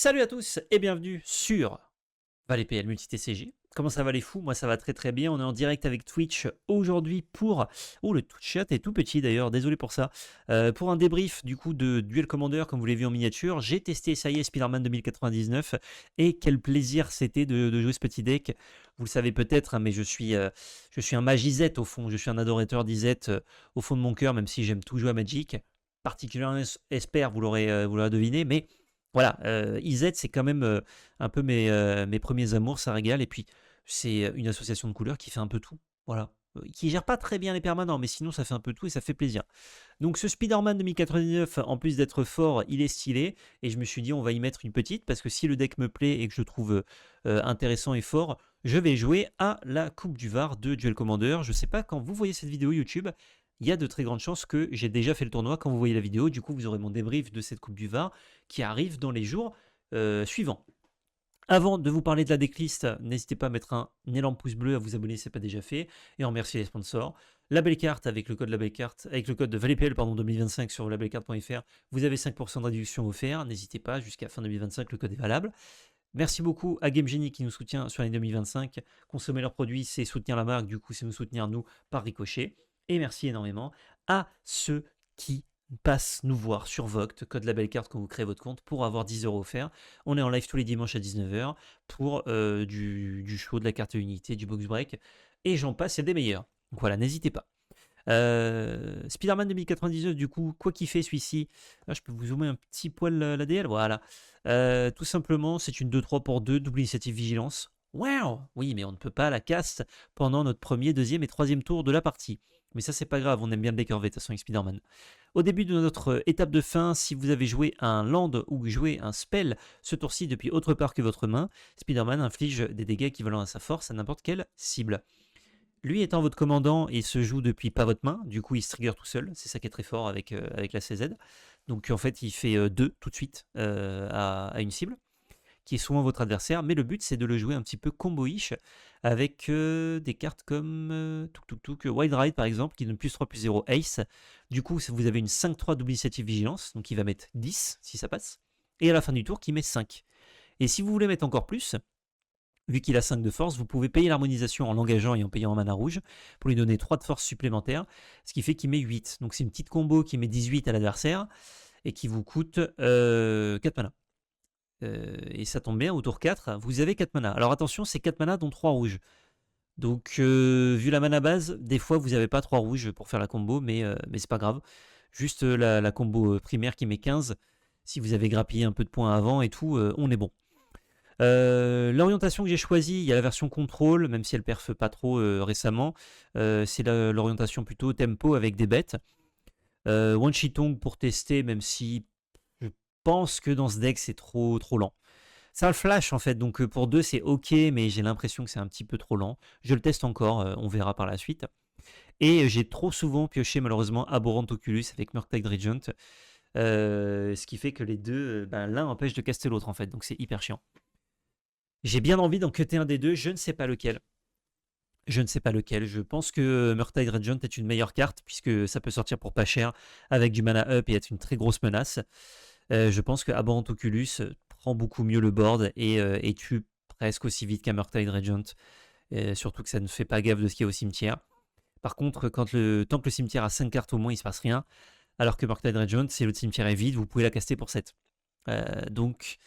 Salut à tous et bienvenue sur Valais PL Multi TCG. Comment ça va les fous? Moi ça va très très bien. On est en direct avec Twitch aujourd'hui pour... Oh, le chat est tout petit d'ailleurs, désolé pour ça. Pour un débrief du coup de Duel Commander comme vous l'avez vu en miniature. J'ai testé, ça y est, Spider-Man 2099 et quel plaisir c'était de jouer ce petit deck. Vous le savez peut-être, hein, mais je suis un Magizette au fond. Je suis un adorateur d'Izette au fond de mon cœur, même si j'aime tout jouer à Magic. Particulièrement Esper, vous l'aurez deviné, mais... Voilà, IZ, c'est quand même un peu mes premiers amours, ça régale. Et puis, c'est une association de couleurs qui fait un peu tout. Voilà. Qui gère pas très bien les permanents, mais sinon, ça fait un peu tout et ça fait plaisir. Donc, ce Spider-Man 2099, en plus d'être fort, il est stylé. Et je me suis dit, on va y mettre une petite, parce que si le deck me plaît et que je le trouve intéressant et fort, je vais jouer à la Coupe du Var de Duel Commander. Je sais pas quand vous voyez cette vidéo YouTube. Il y a de très grandes chances que j'ai déjà fait le tournoi quand vous voyez la vidéo. Du coup, vous aurez mon débrief de cette Coupe du Var qui arrive dans les jours suivants. Avant de vous parler de la decklist, n'hésitez pas à mettre un énorme pouce bleu, à vous abonner si ce n'est pas déjà fait, et à remercier les sponsors. La belle carte avec le code avec le code VALEPL 2025 sur labellecarte.fr, vous avez 5% de réduction offert. N'hésitez pas, jusqu'à fin 2025, le code est valable. Merci beaucoup à Game Genie qui nous soutient sur l'année 2025. Consommer leurs produits, c'est soutenir la marque, du coup, c'est nous soutenir nous par ricochet. Et merci énormément à ceux qui passent nous voir sur Voct, code la belle carte quand vous créez votre compte pour avoir 10 € offerts. On est en live tous les dimanches à 19h pour du show, de la carte unité, du box break. Et j'en passe, il y a des meilleurs. Donc voilà, n'hésitez pas. Spider-Man 2099, du coup, quoi qu'il fait celui-ci, là, je peux vous zoomer un petit poil l'ADL, voilà. Tout simplement, c'est une 2-3 pour 2, double initiative vigilance. Wow! Oui, mais on ne peut pas la cast pendant notre premier, deuxième et troisième tour de la partie. Mais ça, c'est pas grave, on aime bien le décorver de toute façon avec Spider-Man. Au début de notre étape de fin, si vous avez joué un land ou joué un spell ce tour-ci depuis autre part que votre main, Spider-Man inflige des dégâts équivalents à sa force à n'importe quelle cible. Lui étant votre commandant, il se joue depuis pas votre main, du coup il se trigger tout seul, c'est ça qui est très fort avec la CZ. Donc en fait il fait 2 tout de suite à une cible, qui est souvent votre adversaire, mais le but c'est de le jouer un petit peu combo-ish, avec des cartes comme Wild Ride par exemple, qui donne plus 3 plus 0 Ace. Du coup vous avez une 5-3 double initiative vigilance, donc il va mettre 10 si ça passe, et à la fin du tour qui met 5. Et si vous voulez mettre encore plus, vu qu'il a 5 de force, vous pouvez payer l'harmonisation en l'engageant et en payant en mana rouge pour lui donner 3 de force supplémentaires, ce qui fait qu'il met 8. Donc c'est une petite combo qui met 18 à l'adversaire et qui vous coûte 4 mana. Et ça tombe bien, au tour 4, vous avez 4 mana. Alors attention, c'est 4 mana dont 3 rouges. Donc vu la mana base, des fois vous n'avez pas 3 rouges pour faire la combo, mais c'est pas grave. Juste la combo primaire qui met 15. Si vous avez grappillé un peu de points avant et tout, on est bon. L'orientation que j'ai choisie, il y a la version contrôle, même si elle perfe pas trop récemment. C'est l'orientation plutôt tempo avec des bêtes. One Shitong pour tester, même si je pense que dans ce deck c'est trop lent. Ça a le flash en fait, donc pour 2 c'est ok, mais j'ai l'impression que c'est un petit peu trop lent. Je le teste encore, on verra par la suite. Et j'ai trop souvent pioché malheureusement Abhorrent Oculus avec Murktide Regent. Ce qui fait que les deux, l'un empêche de caster l'autre en fait, donc c'est hyper chiant. J'ai bien envie d'en cutter un des deux, je ne sais pas lequel. Je ne sais pas lequel. Je pense que Murktide Regent est une meilleure carte, puisque ça peut sortir pour pas cher, avec du mana up et être une très grosse menace. Je pense que Abhorrent Oculus prend beaucoup mieux le board et tue presque aussi vite qu'un Murktide Regent. Surtout que ça ne fait pas gaffe de ce qu'il y a au cimetière. Par contre, tant que le cimetière a 5 cartes au moins, il ne se passe rien. Alors que Murktide Regent, si le cimetière est vide, vous pouvez la caster pour 7. Donc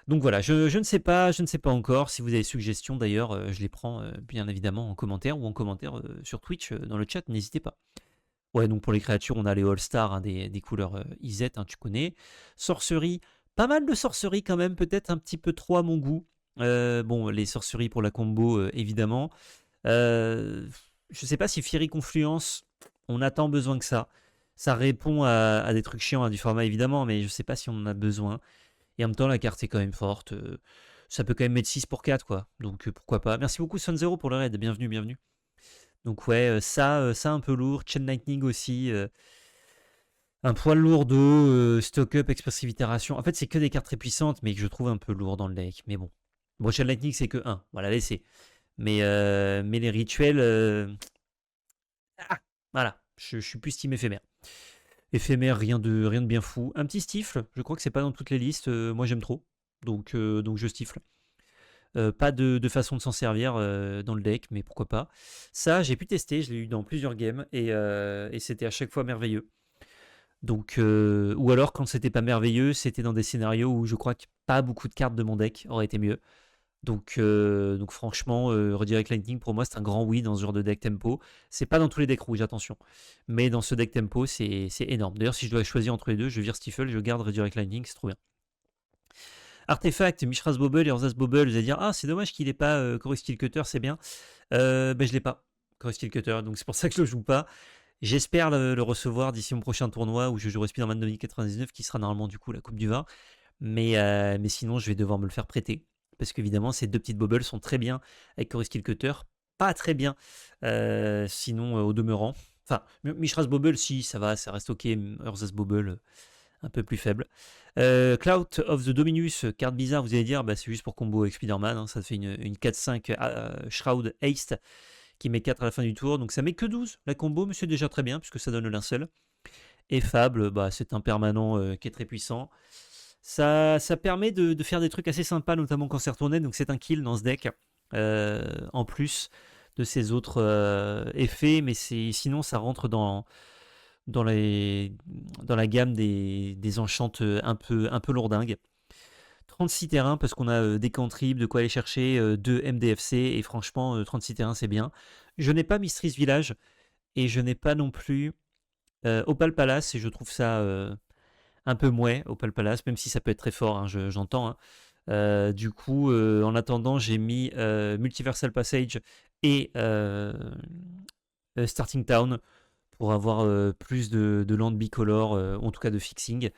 voilà, je ne sais pas encore. Si vous avez des suggestions d'ailleurs, je les prends bien évidemment en commentaire ou en commentaire sur Twitch dans le chat, n'hésitez pas. Ouais, donc pour les créatures, on a les All-Stars des couleurs IZ, tu connais. Sorcerie, pas mal de sorcerie quand même, peut-être un petit peu trop à mon goût. Bon, les sorceries pour la combo, évidemment. Je sais pas si Fiery Confluence, on a tant besoin que ça. Ça répond à des trucs chiants, à du format évidemment, mais je sais pas si on en a besoin. Et en même temps, la carte est quand même forte. Ça peut quand même mettre 6 pour 4, quoi. Donc pourquoi pas. Merci beaucoup, Sun0 pour le raid. Bienvenue. Donc ouais, ça un peu lourd. Chain Lightning aussi. Un poil lourd d'eau. Stock Up, Expressive Itération. En fait, c'est que des cartes très puissantes, mais que je trouve un peu lourd dans le deck. Mais bon. Bon, Chain Lightning, c'est que 1. Voilà, laissez. Mais les rituels... Ah, voilà. Je suis plus team éphémère. Éphémère, rien de bien fou. Un petit stifle, je crois que c'est pas dans toutes les listes. Moi, j'aime trop. donc je stifle. Pas de façon de s'en servir dans le deck, mais pourquoi pas. Ça, j'ai pu tester, je l'ai eu dans plusieurs games et c'était à chaque fois merveilleux. Donc, ou alors quand c'était pas merveilleux, c'était dans des scénarios où je crois que pas beaucoup de cartes de mon deck auraient été mieux. Donc franchement, Redirect Lightning pour moi c'est un grand oui dans ce genre de deck tempo. C'est pas dans tous les decks rouges, attention. Mais dans ce deck tempo, c'est énorme. D'ailleurs, si je dois choisir entre les deux, je vire Stifle, je garde Redirect Lightning, c'est trop bien. Artefact, Mishra's Bobble et Urza's Bobble, vous allez dire, ah c'est dommage qu'il ait pas Chorus Steel Cutter, c'est bien. Ben je l'ai pas, Chorus Steel Cutter, donc c'est pour ça que je le joue pas. J'espère le recevoir d'ici mon prochain tournoi où je jouerai Spider-Man 2099 qui sera normalement du coup la Coupe du Vin. Mais sinon, je vais devoir me le faire prêter. Parce qu'évidemment, ces deux petites bobbles sont très bien avec Chorus Steel Cutter. Pas très bien sinon au demeurant. Enfin, Mishra's Bobble, si, ça va, ça reste ok. Urza's Bobble, un peu plus faible. Cloud of the Dominus, carte bizarre, vous allez dire, bah, c'est juste pour combo avec Spider-Man. Hein, ça fait une 4-5 Shroud Haste qui met 4 à la fin du tour. Donc ça met que 12 la combo, mais c'est déjà très bien puisque ça donne le linceul. Et Fable, bah, c'est un permanent qui est très puissant. Ça permet de faire des trucs assez sympas, notamment quand c'est retourné. Donc c'est un kill dans ce deck, en plus de ses autres effets. Mais sinon, ça rentre dans la gamme des enchantes un peu lourdingues. 36 terrains parce qu'on a des cantrips, de quoi aller chercher, 2 MDFC. Et franchement, 36 terrains, c'est bien. Je n'ai pas Mistress Village et je n'ai pas non plus Opal Palace. Et je trouve ça un peu mouais, Opal Palace, même si ça peut être très fort, hein, j'entends. Hein. Du coup, en attendant, j'ai mis Multiversal Passage et Starting Town pour avoir plus de land bicolore, en tout cas de fixing,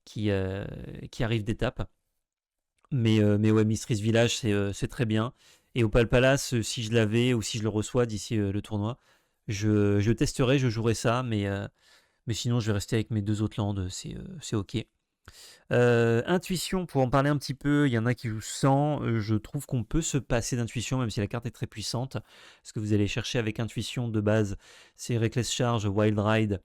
qui arrive d'étape. Mais ouais, Mistress Village, c'est très bien. Et Opal Palace, si je l'avais ou si je le reçois d'ici le tournoi, je testerai, je jouerai ça, mais sinon je vais rester avec mes deux autres landes, c'est ok. Intuition, pour en parler un petit peu, il y en a qui jouent 100. Je trouve qu'on peut se passer d'intuition, même si la carte est très puissante. Ce que vous allez chercher avec intuition de base, c'est Reckless Charge, Wild Ride.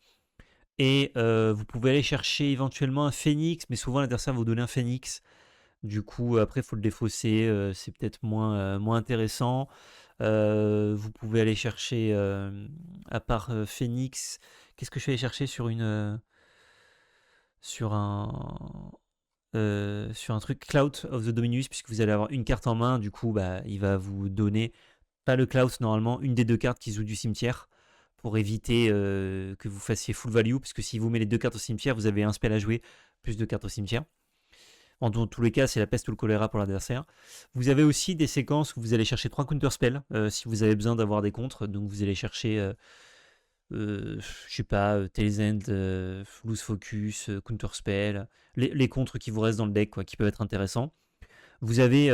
Et vous pouvez aller chercher éventuellement un Phoenix, mais souvent l'adversaire va vous donner un Phoenix. Du coup, après, il faut le défausser, c'est peut-être moins intéressant. Vous pouvez aller chercher, à part Phoenix, qu'est-ce que je vais aller chercher sur un truc Cloud of the Dominus, puisque vous allez avoir une carte en main, du coup, bah, il va vous donner, pas le Cloud normalement, une des deux cartes qui joue du cimetière, pour éviter que vous fassiez full value, puisque si vous mettez les deux cartes au cimetière, vous avez un spell à jouer, plus de cartes au cimetière. En tous les cas, c'est la peste ou le choléra pour l'adversaire. Vous avez aussi des séquences où vous allez chercher 3 counter spells, si vous avez besoin d'avoir des contres, donc vous allez chercher je sais pas, Tails End, Loose Focus, Counter Spell, les contres qui vous restent dans le deck, quoi, qui peuvent être intéressants. Vous avez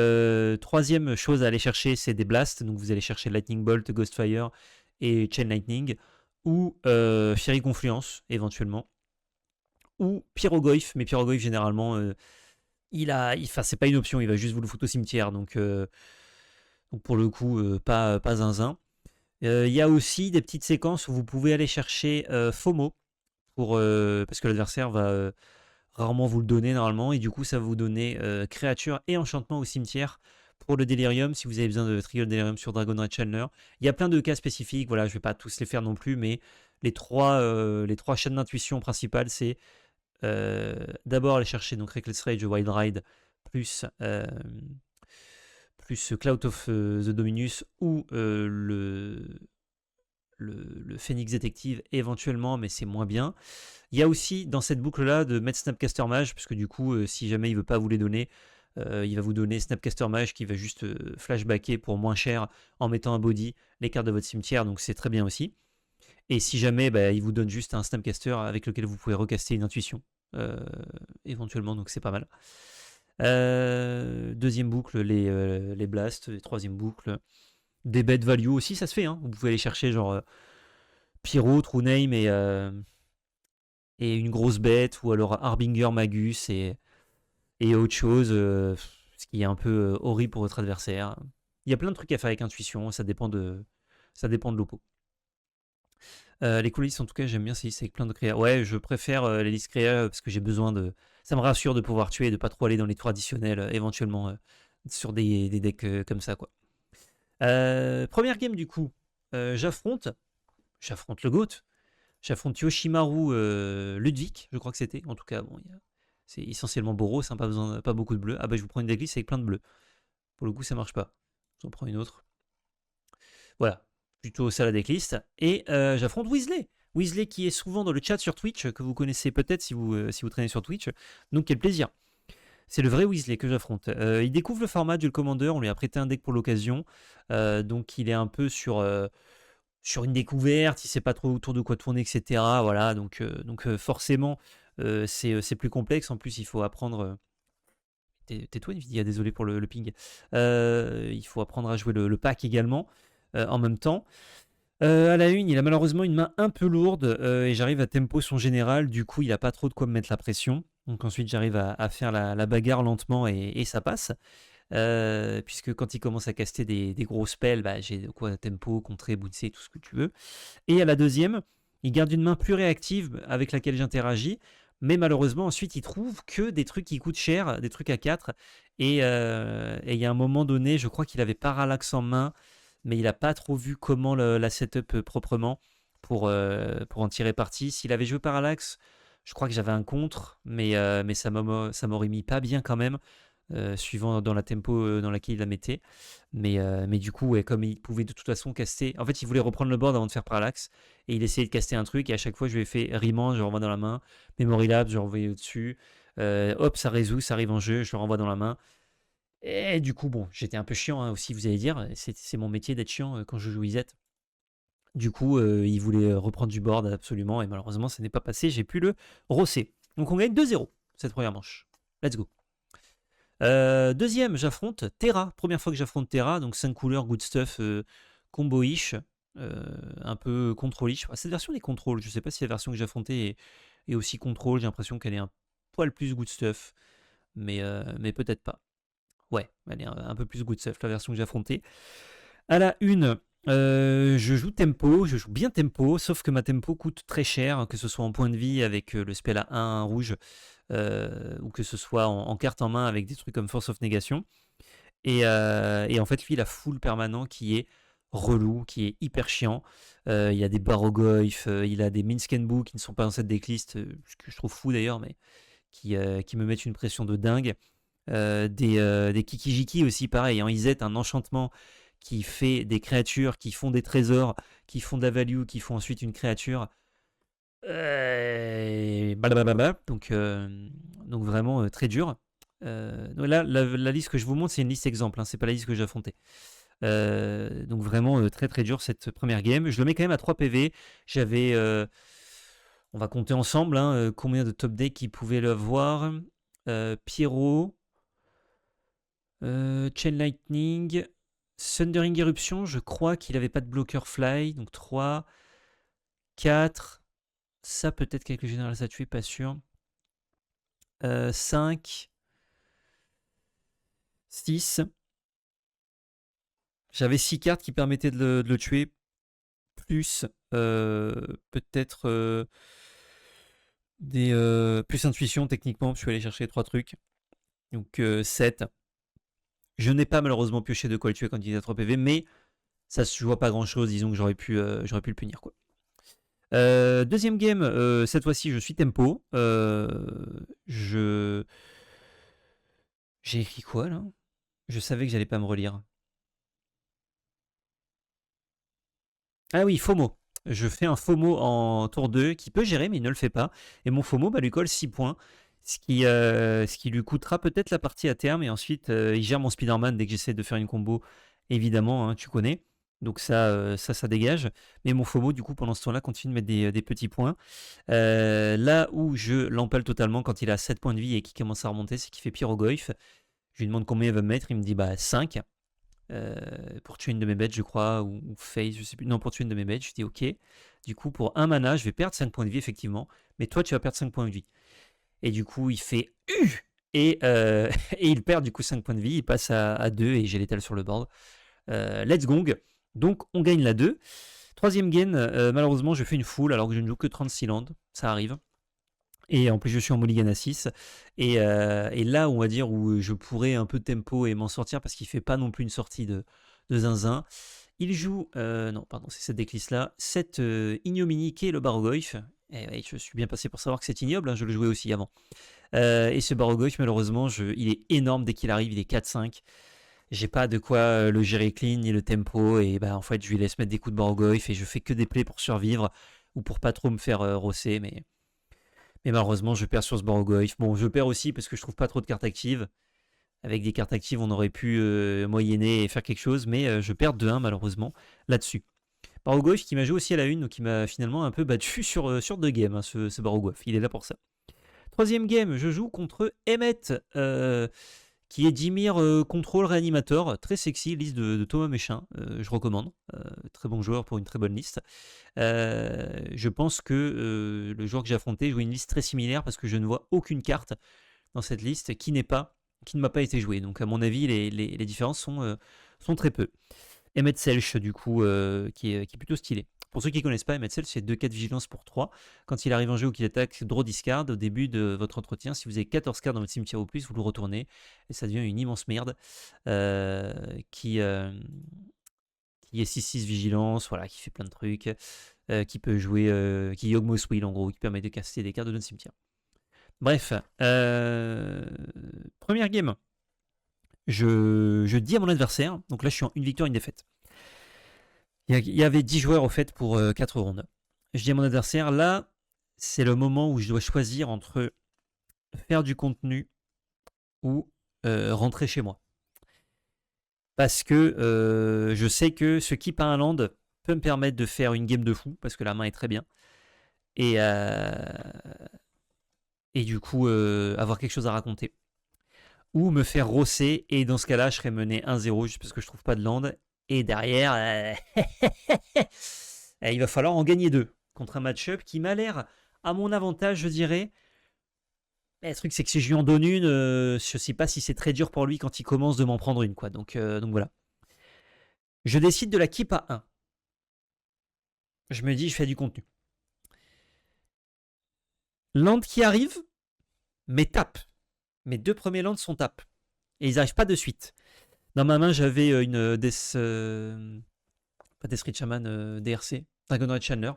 troisième chose à aller chercher, c'est des blasts, donc vous allez chercher Lightning Bolt, Ghostfire et Chain Lightning, ou Fury Confluence éventuellement, ou Pyrogoyf, mais Pyrogoyf généralement, c'est pas une option, il va juste vous le foutre au cimetière, donc pour le coup, pas zinzin. Il y a aussi des petites séquences où vous pouvez aller chercher FOMO, parce que l'adversaire va rarement vous le donner normalement, et du coup ça va vous donner créature et enchantement au cimetière pour le Delirium, si vous avez besoin de trigger le Delirium sur Dragon Red Chandler. Il y a plein de cas spécifiques, voilà, je vais pas tous les faire non plus, mais les trois chaînes d'intuition principales, c'est d'abord aller chercher donc Reckless Rage, Wild Ride, plus Cloud of the Dominus ou le Phoenix Detective éventuellement, mais c'est moins bien. Il y a aussi dans cette boucle-là de mettre Snapcaster Mage, parce que du coup, si jamais il veut pas vous les donner, il va vous donner Snapcaster Mage qui va juste flashbacker pour moins cher en mettant un body les cartes de votre cimetière, donc c'est très bien aussi. Et si jamais il vous donne juste un Snapcaster avec lequel vous pouvez recaster une intuition, éventuellement, donc c'est pas mal. Deuxième boucle, les blasts. Et troisième boucle, des bet value aussi, ça se fait. Hein. Vous pouvez aller chercher genre Pyro, True Name et une grosse bête, ou alors Harbinger Magus et autre chose, ce qui est un peu horrible pour votre adversaire. Il y a plein de trucs à faire avec intuition, ça dépend de l'oppo. Les cool listes, en tout cas, j'aime bien ces listes avec plein de créas. Ouais, je préfère les listes créas parce que j'ai besoin de. Ça me rassure de pouvoir tuer et de pas trop aller dans les tours additionnels, éventuellement sur des decks comme ça, quoi. Première game, du coup, j'affronte le GOAT. J'affronte Yoshimaru Ludwig, je crois que c'était. En tout cas, bon, c'est essentiellement Boros, hein, pas beaucoup de bleu. Ah bah, je vous prends une decklist avec plein de bleus. Pour le coup, ça marche pas. J'en prends une autre. Voilà, plutôt ça la decklist. Et j'affronte Weasley. Weasley qui est souvent dans le chat sur Twitch, que vous connaissez peut-être si vous traînez sur Twitch. Donc quel plaisir. C'est le vrai Weasley que j'affronte. Il découvre le format Duel Commander, on lui a prêté un deck pour l'occasion. Donc il est un peu sur une découverte, il sait pas trop autour de quoi tourner, etc. Voilà, donc forcément, c'est plus complexe. En plus, il faut apprendre. Tais-toi, Nvidia, désolé pour le ping. Il faut apprendre à jouer le pack également en même temps. À la une, il a malheureusement une main un peu lourde et j'arrive à tempo son général. Du coup, il n'a pas trop de quoi me mettre la pression. Donc ensuite, j'arrive à faire la bagarre lentement et ça passe. Puisque quand il commence à caster des gros spells, bah, j'ai de quoi tempo, contrer, bouncer, tout ce que tu veux. Et à la deuxième, il garde une main plus réactive avec laquelle j'interagis. Mais malheureusement, ensuite, il trouve que des trucs qui coûtent cher, des trucs à 4. Et il y a un moment donné, je crois qu'il avait Parallax en main, mais il n'a pas trop vu comment la setup proprement pour en tirer parti. S'il avait joué Parallax, je crois que j'avais un contre, mais ça m'aurait mis pas bien quand même, suivant dans la tempo dans laquelle il la mettait. Mais du coup, ouais, comme il pouvait de toute façon caster. En fait, il voulait reprendre le board avant de faire Parallax, et il essayait de caster un truc, et à chaque fois, je lui ai fait Remand, je le renvoie dans la main. Memory Lab, je le renvoie au-dessus. Hop, ça résout, ça arrive en jeu, je le renvoie dans la main. Et du coup, bon, j'étais un peu chiant hein, aussi, vous allez dire. C'est mon métier d'être chiant quand je joue Izet. Du coup, il voulait reprendre du board absolument, et malheureusement, ça n'est pas passé. J'ai pu le rosser. Donc, on gagne 2-0 cette première manche. Let's go. Deuxième, j'affronte Terra. Première fois que j'affronte Terra, donc 5 couleurs, good stuff, combo-ish, un peu contrôle-ish. Cette version des contrôles, je sais pas si la version que j'ai affrontée est aussi contrôle. J'ai l'impression qu'elle est un poil plus good stuff, mais peut-être pas. Ouais, elle est un peu plus good stuff, la version que j'ai affrontée. À la une, je joue tempo, je joue bien tempo, sauf que ma tempo coûte très cher, que ce soit en point de vie avec le spell à 1 rouge, ou que ce soit en carte en main avec des trucs comme Force of Negation. Et en fait, lui, il a full permanent qui est relou, qui est hyper chiant. Il y a des Barogoyf, il a des Minskenbu qui ne sont pas dans cette decklist, ce que je trouve fou d'ailleurs, mais qui me mettent une pression de dingue. Des Kikijiki aussi, pareil. En Izet, un enchantement qui fait des créatures, qui font des trésors, qui font de la value, qui font ensuite une créature. Blablabla. Donc vraiment très dur. Donc là, la liste que je vous montre, c'est une liste exemple, hein, c'est pas la liste que j'ai affrontée. Donc vraiment très très dur cette première game. Je le mets quand même à 3 PV. J'avais, on va compter ensemble, hein, combien de top decks il pouvait le voir. Pierrot, Chain Lightning, Thundering Eruption, je crois qu'il avait pas de bloqueur fly, donc 3, 4, ça peut-être quelques générales à tuer, pas sûr. 5, 6. J'avais 6 cartes qui permettaient de le tuer, plus peut-être plus intuition techniquement, je suis allé chercher 3 trucs. Donc 7. Je n'ai pas malheureusement pioché de quoi le tuer quand il était à 3 PV, mais ça se joue pas grand chose, disons que j'aurais pu le punir quoi. Deuxième game, cette fois-ci je suis tempo. J'ai écrit quoi là? Je savais que j'allais pas me relire. Ah oui, FOMO. Je fais un FOMO en tour 2 qui peut gérer mais il ne le fait pas. Et mon FOMO lui colle 6 points. Ce qui lui coûtera peut-être la partie à terme. Et ensuite il gère mon Spider-Man dès que j'essaie de faire une combo. Évidemment, hein, tu connais. Donc ça dégage. Mais mon FOMO, du coup, pendant ce temps-là, continue de mettre des petits points. Là où je l'empale totalement quand il a 7 points de vie et qu'il commence à remonter, c'est qu'il fait Pyrogoyf. Je lui demande combien il va me mettre. Il me dit 5. Pour tuer une de mes bêtes, je crois, ou face, je sais plus. Non, pour tuer une de mes bêtes, je dis ok. Du coup, pour 1 mana, je vais perdre 5 points de vie, effectivement. Mais toi, tu vas perdre 5 points de vie. Et du coup, il fait et il perd du coup 5 points de vie. Il passe à 2 et j'ai l'étal sur le board. Let's gong. Donc, on gagne la 2. Troisième game, malheureusement, je fais une full alors que je ne joue que 36 landes. Ça arrive. Et en plus, je suis en mulligan à 6. Et là, on va dire, où je pourrais un peu de tempo et m'en sortir parce qu'il ne fait pas non plus une sortie de zinzin. Il joue, non, pardon, c'est cette decklist-là, cette ignominie qui est le Barogoyf. Et je suis bien passé pour savoir que c'est ignoble, hein, je le jouais aussi avant. Et ce Barogoyf, malheureusement, il est énorme dès qu'il arrive, il est 4-5. J'ai pas de quoi le gérer clean ni le tempo. Et bah, en fait, je lui laisse mettre des coups de Barogoyf et je fais que des plays pour survivre ou pour pas trop me faire rosser. Mais malheureusement, je perds sur ce Barogoyf. Bon, je perds aussi parce que je trouve pas trop de cartes actives. Avec des cartes actives, on aurait pu moyenner et faire quelque chose, mais je perds 2-1 malheureusement là-dessus. Barogoyf qui m'a joué aussi à la une, donc qui m'a finalement un peu battu sur 2 games, hein, ce Barogoyf. Il est là pour ça. Troisième game, je joue contre Emmet, qui est Dimir Control Réanimator. Très sexy, liste de Thomas Méchin, je recommande. Très bon joueur pour une très bonne liste. Je pense que le joueur que j'ai affronté joue une liste très similaire parce que je ne vois aucune carte dans cette liste qui ne m'a pas été jouée. Donc à mon avis, les différences sont très peu. Emmet Selch, du coup, qui est plutôt stylé. Pour ceux qui ne connaissent pas, Emmet Selch, c'est 2-4 vigilance pour 3. Quand il arrive en jeu ou qu'il attaque, draw discard. Au début de votre entretien, si vous avez 14 cartes dans votre cimetière ou plus, vous le retournez. Et ça devient une immense merde qui est 6-6 vigilance, voilà, qui fait plein de trucs, qui peut jouer, qui Yogmoth Will en gros, qui permet de casser des cartes de notre cimetière. Bref, première game. Je dis à mon adversaire, donc là je suis en une victoire, une défaite. Il y avait 10 joueurs au fait pour 4 rondes. Je dis à mon adversaire, là, c'est le moment où je dois choisir entre faire du contenu ou rentrer chez moi. Parce que je sais que ce keep à un land peut me permettre de faire une game de fou, parce que la main est très bien. Et du coup, avoir quelque chose à raconter. Ou me faire rosser, et dans ce cas-là, je serais mené 1-0 juste parce que je trouve pas de land. Et derrière, il va falloir en gagner 2 contre un match-up qui m'a l'air à mon avantage, je dirais. Mais le truc, c'est que si je lui en donne une, je sais pas si c'est très dur pour lui quand il commence de m'en prendre une, quoi. Donc voilà. Je décide de la keep à 1. Je me dis, je fais du contenu. Land qui arrive, mais tape. Mes 2 premiers lands sont tape. Et ils n'arrivent pas de suite. Dans ma main, j'avais une pas Death Ray Shaman, DRC, Dragonite Chandler,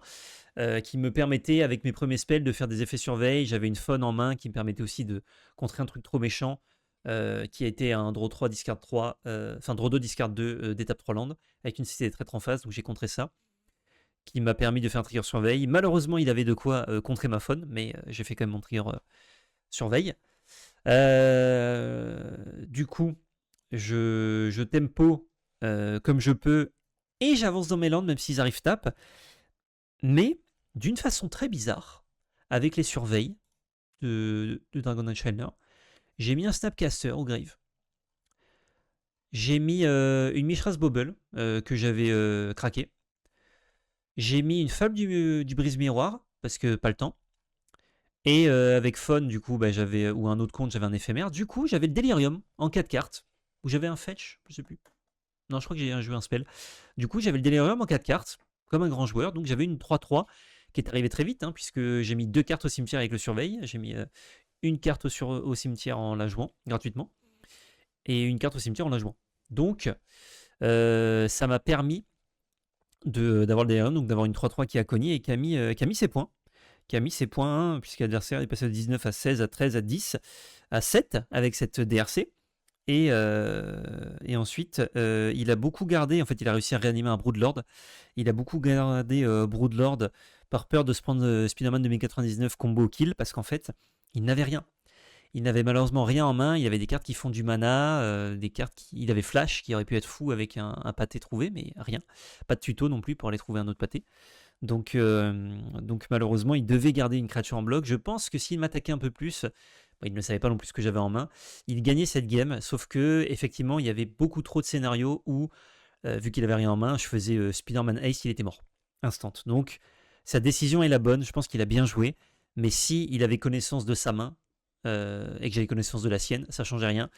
qui me permettait, avec mes premiers spells, de faire des effets surveille. J'avais une faune en main qui me permettait aussi de contrer un truc trop méchant, qui a été un draw 3, discard 3, enfin draw 2, discard 2, d'étape 3 land, avec une cité des traîtres en face, donc j'ai contré ça, qui m'a permis de faire un trigger surveille. Malheureusement, il avait de quoi contrer ma faune, mais j'ai fait quand même mon trigger surveille. Du coup, je tempo comme je peux et j'avance dans mes landes même s'ils arrivent tape, mais d'une façon très bizarre, avec les surveilles de Dragonite Chandler, j'ai mis un Snapcaster au grave. J'ai mis une Mishra's Bobble que j'avais craqué. J'ai mis une Fable du Brise Miroir parce que pas le temps. Et avec Fun, du coup, bah, ou un autre compte, j'avais un éphémère. Du coup, j'avais le Delirium en 4 cartes, où j'avais un fetch, je sais plus. Non, je crois que j'ai joué un spell. Du coup, j'avais le Delirium en 4 cartes, comme un grand joueur. Donc, j'avais une 3-3 qui est arrivée très vite, hein, puisque j'ai mis 2 cartes au cimetière avec le surveille. J'ai mis une carte au cimetière en la jouant, gratuitement, et une carte au cimetière en la jouant. Donc, ça m'a permis d'avoir le Delirium, donc d'avoir une 3-3 qui a cogné et qui a mis ses points. Puisque l'adversaire est passé de 19 à 16, à 13, à 10, à 7 avec cette DRC. Et ensuite, il a beaucoup gardé, en fait, il a réussi à réanimer un Broodlord. Il a beaucoup gardé Broodlord par peur de se prendre Spider-Man 2099 combo kill, parce qu'en fait, il n'avait rien. Il n'avait malheureusement rien en main. Il avait des cartes qui font du mana, il avait Flash qui aurait pu être fou avec un pâté trouvé, mais rien. Pas de tuto non plus pour aller trouver un autre pâté. Donc malheureusement, il devait garder une créature en bloc. Je pense que s'il m'attaquait un peu plus, il ne savait pas non plus ce que j'avais en main, il gagnait cette game, sauf que effectivement, il y avait beaucoup trop de scénarios où, vu qu'il avait rien en main, je faisais Spider-Man Ace, il était mort. Instant. Donc, sa décision est la bonne, je pense qu'il a bien joué, mais si il avait connaissance de sa main, et que j'avais connaissance de la sienne, ça changeait rien,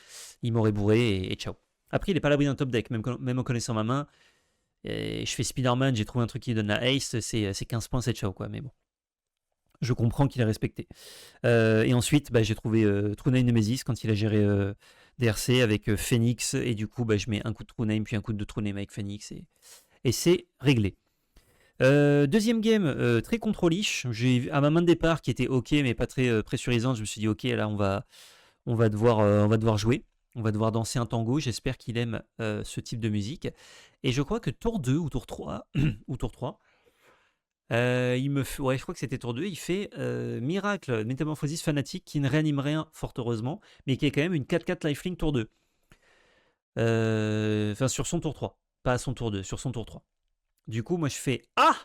il m'aurait bourré et ciao. Après, il n'est pas à l'abri d'un top deck, même en connaissant ma main. Et je fais Spider-Man, j'ai trouvé un truc qui donne la Ace, c'est 15 points, c'est ciao, quoi. Mais bon, je comprends qu'il est respecté. Et ensuite, j'ai trouvé True Name Nemesis quand il a géré DRC avec Phoenix. Et du coup, je mets un coup de True Name, puis un coup de True Name avec Phoenix. Et c'est réglé. Deuxième game, très contrôlish. J'ai à ma main de départ qui était ok, mais pas très pressurisante. Je me suis dit, ok, là, on va devoir jouer. On va devoir danser un tango. J'espère qu'il aime ce type de musique. Et je crois que tour 2 ou tour 3, ou tour 3, ouais, je crois que c'était tour 2, il fait Miracle, Métamorphosis Fanatique, qui ne réanime rien, fort heureusement, mais qui est quand même une 4-4 lifelink tour 2. Enfin, sur son tour 3. Pas à son tour 2, sur son tour 3. Du coup, moi, je fais Ah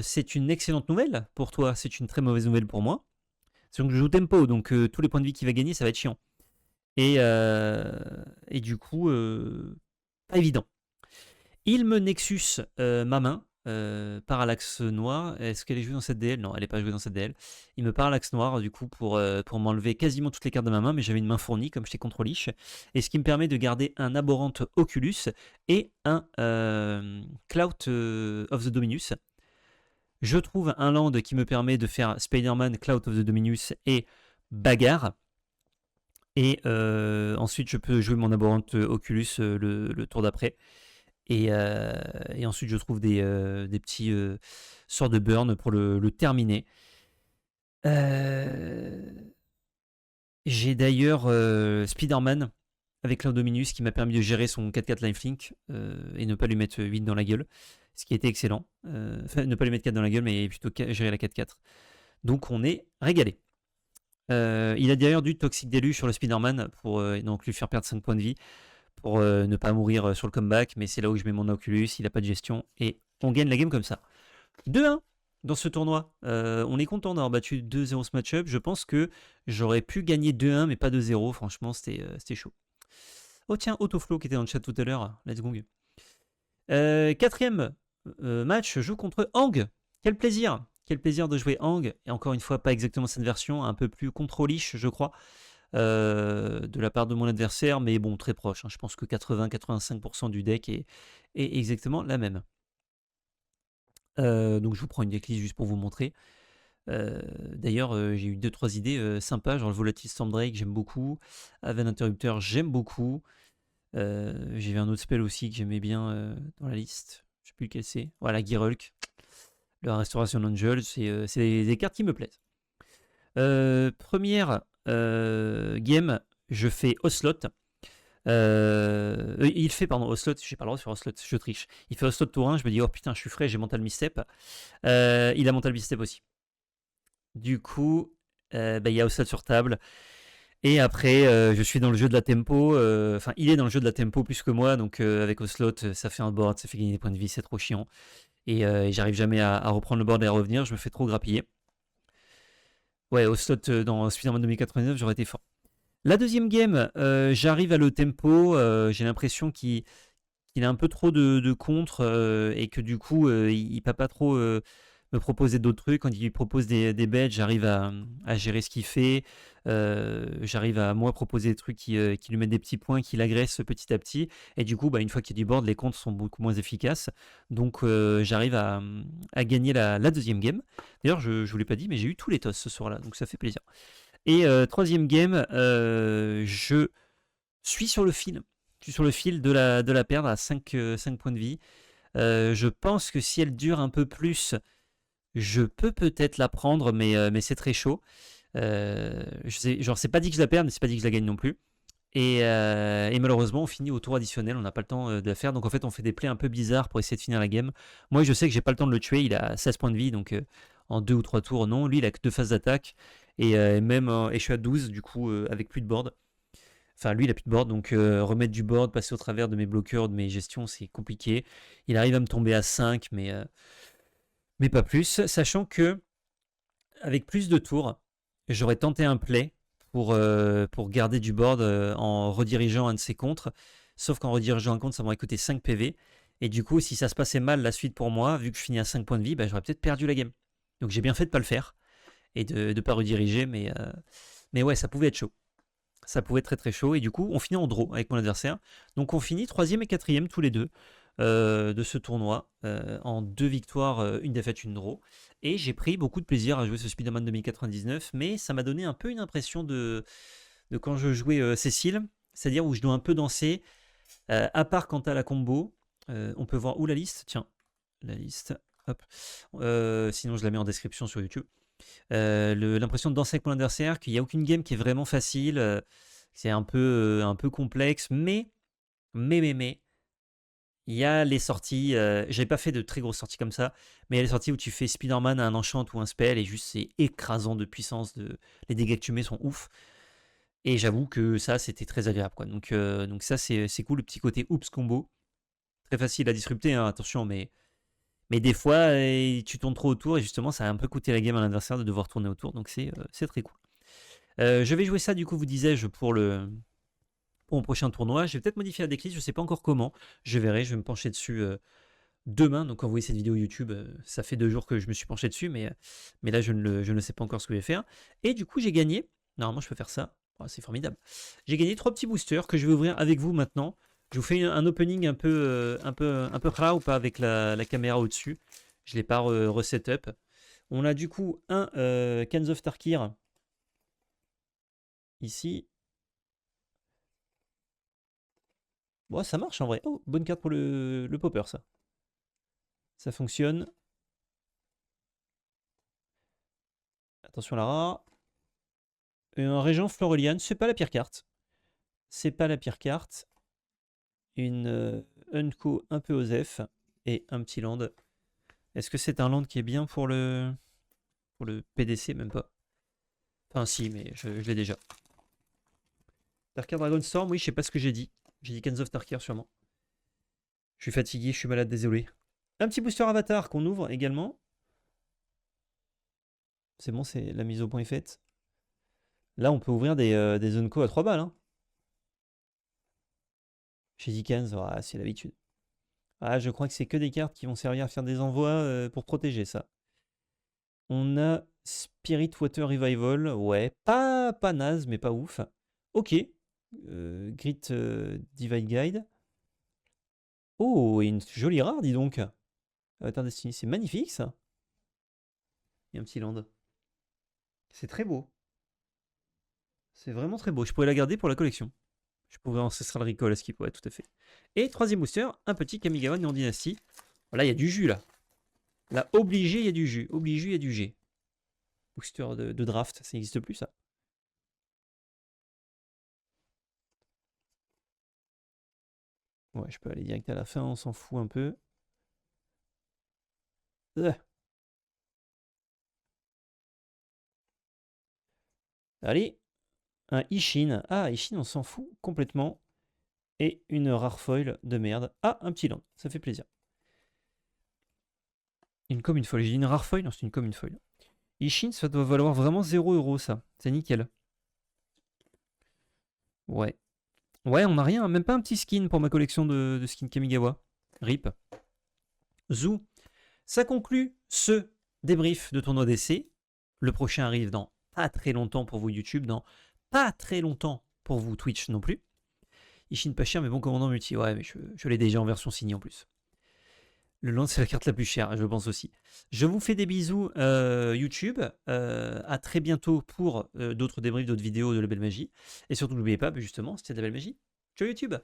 c'est une excellente nouvelle pour toi, c'est une très mauvaise nouvelle pour moi. C'est que je joue tempo, donc tous les points de vie qu'il va gagner, ça va être chiant. Et du coup, pas évident. Il me Nexus ma main, parallaxe noir. Est-ce qu'elle est jouée dans cette DL? Non, elle n'est pas jouée dans cette DL. Il me parallaxe noir du coup pour m'enlever quasiment toutes les cartes de ma main, mais j'avais une main fournie comme j'étais contrôliche. Et ce qui me permet de garder un Abhorrent Oculus et un Clout of the Dominus. Je trouve un land qui me permet de faire Spider-Man, Clout of the Dominus et Bagarre. Et ensuite, je peux jouer mon Abhorrent Oculus le tour d'après. Et ensuite, je trouve des petits sorts de burn pour le terminer. J'ai d'ailleurs Spider-Man avec Cloud-Dominus qui m'a permis de gérer son 4-4 lifelink et ne pas lui mettre 8 dans la gueule. Ce qui était excellent. Enfin, ne pas lui mettre 4 dans la gueule, mais plutôt gérer la 4-4. Donc, on est régalé. Il a d'ailleurs du Toxic Deluge sur le Spider-Man pour donc lui faire perdre 5 points de vie pour ne pas mourir sur le comeback, mais c'est là où je mets mon Oculus, il n'a pas de gestion, et on gagne la game comme ça. 2-1 dans ce tournoi, on est content d'avoir battu 2-0 ce match-up, je pense que j'aurais pu gagner 2-1, mais pas 2-0, franchement c'était chaud. Oh tiens, Autoflow qui était dans le chat tout à l'heure, let's go. Quatrième match, je joue contre Hang, quel plaisir de jouer Hang, et encore une fois pas exactement cette version, un peu plus contrôlish je crois, de la part de mon adversaire, mais bon, très proche. Hein. Je pense que 80-85% du deck est exactement la même. Donc je vous prends une decklist juste pour vous montrer. D'ailleurs, j'ai eu 2-3 idées sympas, genre le Volatile Stormdrake, j'aime beaucoup. Aven Interrupteur, j'aime beaucoup. J'ai vu un autre spell aussi que j'aimais bien dans la liste. Je sais plus lequel c'est. Voilà, Girulk. La Restauration Angel, c'est des cartes qui me plaisent. Première game, je fais Ocelot. Il fait, pardon, Ocelot, j'ai pas le droit de faire Ocelot, je triche. Il fait Ocelot tour 1, je me dis, oh putain, je suis frais, j'ai Mental Misstep. Il a Mental Misstep aussi. Du coup, il y a Ocelot sur table. Et après, je suis dans le jeu de la tempo. Enfin, il est dans le jeu de la tempo plus que moi, donc avec Ocelot, ça fait un board, ça fait gagner des points de vie, c'est trop chiant. Et j'arrive jamais à reprendre le board et à revenir, je me fais trop grappiller. Ouais, Ocelot dans Spider-Man 2099, j'aurais été fort. La deuxième game, j'arrive à le tempo, j'ai l'impression qu'il a un peu trop de contre et que du coup, il ne peut pas trop me proposer d'autres trucs. Quand il lui propose des bêtes, j'arrive à gérer ce qu'il fait. J'arrive à moi proposer des trucs qui lui mettent des petits points, qui l'agressent petit à petit. Et du coup, une fois qu'il y a du board, les contres sont beaucoup moins efficaces. Donc j'arrive à gagner la deuxième game. D'ailleurs, je ne vous l'ai pas dit, mais j'ai eu tous les tosses ce soir-là, donc ça fait plaisir. Et troisième game, je suis sur le fil. Je suis sur le fil de la perdre à 5 points de vie. Je pense que si elle dure un peu plus, je peux peut-être la prendre, mais c'est très chaud. C'est pas dit que je la perde, mais c'est pas dit que je la gagne non plus. Et malheureusement, on finit au tour additionnel, on n'a pas le temps de la faire. Donc en fait, on fait des plays un peu bizarres pour essayer de finir la game. Moi, je sais que j'ai pas le temps de le tuer, il a 16 points de vie, donc en 2 ou 3 tours, non. Lui, il a que 2 phases d'attaque. Et je suis à 12, du coup, avec plus de board. Enfin, lui, il a plus de board, donc remettre du board, passer au travers de mes bloqueurs, de mes gestions, c'est compliqué. Il arrive à me tomber à 5, mais pas plus. Sachant que, avec plus de tours, j'aurais tenté un play pour garder du board en redirigeant un de ses contres. Sauf qu'en redirigeant un contre, ça m'aurait coûté 5 PV. Et du coup, si ça se passait mal la suite pour moi, vu que je finis à 5 points de vie, j'aurais peut-être perdu la game. Donc j'ai bien fait de pas le faire et de ne pas rediriger, mais ouais, ça pouvait être chaud. Ça pouvait être très très chaud. Et du coup, on finit en draw avec mon adversaire. Donc on finit 3e et 4e tous les deux de ce tournoi en 2 victoires, 1 défaite, 1 draw. Et j'ai pris beaucoup de plaisir à jouer ce Spider-Man 2099, mais ça m'a donné un peu une impression de quand je jouais Cécile, c'est-à-dire où je dois un peu danser, à part quand à la combo. On peut voir où la liste. Tiens, la liste. Hop. Sinon, je la mets en description sur YouTube. L'impression de danser avec mon adversaire, qu'il n'y a aucune game qui est vraiment facile. C'est un peu complexe, mais il y a les sorties. J'avais pas fait de très grosses sorties comme ça, mais il y a les sorties où tu fais Spider-Man à un enchant ou un spell et juste c'est écrasant de puissance. Les dégâts que tu mets sont ouf. Et j'avoue que ça, c'était très agréable, quoi. Donc ça, c'est cool, le petit côté oops combo. Très facile à disrupter, hein, attention, mais des fois, tu tournes trop autour et justement, ça a un peu coûté la game à l'adversaire de devoir tourner autour. Donc c'est très cool. Je vais jouer ça, du coup, vous disais-je, pour mon prochain tournoi. Je vais peut-être modifier la decklist, je sais pas encore comment. Je verrai, je vais me pencher dessus demain. Donc quand vous voyez cette vidéo YouTube, ça fait 2 jours que je me suis penché dessus, mais là, je ne sais pas encore ce que je vais faire. Et du coup, j'ai gagné. Normalement, je peux faire ça. Oh, c'est formidable. J'ai gagné 3 petits boosters que je vais ouvrir avec vous maintenant. Je vous fais un opening un peu rare ou pas avec la caméra au-dessus. Je ne l'ai pas reset-up. On a du coup un Cans of Tarkir ici. Bon, ça marche en vrai. Oh, bonne carte pour le popper, ça. Ça fonctionne. Attention la rare. Un Régent Florelian, c'est pas la pire carte. C'est pas la pire carte. Une Unco un peu osef et un petit land. Est-ce que c'est un land qui est bien pour le PDC? Même pas. Enfin si, mais je l'ai déjà. Tarkir Dragonstorm, oui, je sais pas ce que j'ai dit. J'ai dit Cans of Tarkir sûrement. Je suis fatigué, je suis malade, désolé. Un petit booster avatar qu'on ouvre également. C'est bon, la mise au point est faite. Là, on peut ouvrir des Unco à 3 balles. Hein. J'ai dit 15, c'est l'habitude. Ah, je crois que c'est que des cartes qui vont servir à faire des envois pour protéger ça. On a Spirit Water Revival, ouais, pas naze, mais pas ouf. Ok, Grit Divide Guide. Oh, et une jolie rare, dis donc. Avatar Destiny, c'est magnifique ça. Et un petit land. C'est très beau. C'est vraiment très beau. Je pourrais la garder pour la collection. Je pourrais Ancestral Recall à ce qui pourrait, tout à fait. Et troisième booster, un petit Kamigawa Néon Dynasty. Là, il y a du jus là. Là, obligé, il y a du jus. Obligé, il y a du G. Booster de draft, ça n'existe plus ça. Ouais, je peux aller direct à la fin, on s'en fout un peu. Allez, un Ishin. Ah, Ishin, on s'en fout complètement. Et une rare foil de merde. Ah, un petit land, ça fait plaisir. Une commune foil. J'ai dit une rare foil? Non, c'est une commune foil. Ishin, ça doit valoir vraiment 0 € ça. C'est nickel. Ouais. Ouais, on n'a rien, même pas un petit skin pour ma collection de skins Kamigawa. RIP. Zou. Ça conclut ce débrief de tournoi d'essai. Le prochain arrive dans pas très longtemps pour vous YouTube, dans pas très longtemps pour vous Twitch non plus. Ishin pas cher mais bon commandant multi. Ouais, mais je l'ai déjà en version signée en plus. Le land, c'est la carte la plus chère, je pense aussi. Je vous fais des bisous YouTube. À très bientôt pour d'autres débriefs, d'autres vidéos de la belle magie. Et surtout, n'oubliez pas, justement, c'était de la belle magie. Ciao YouTube!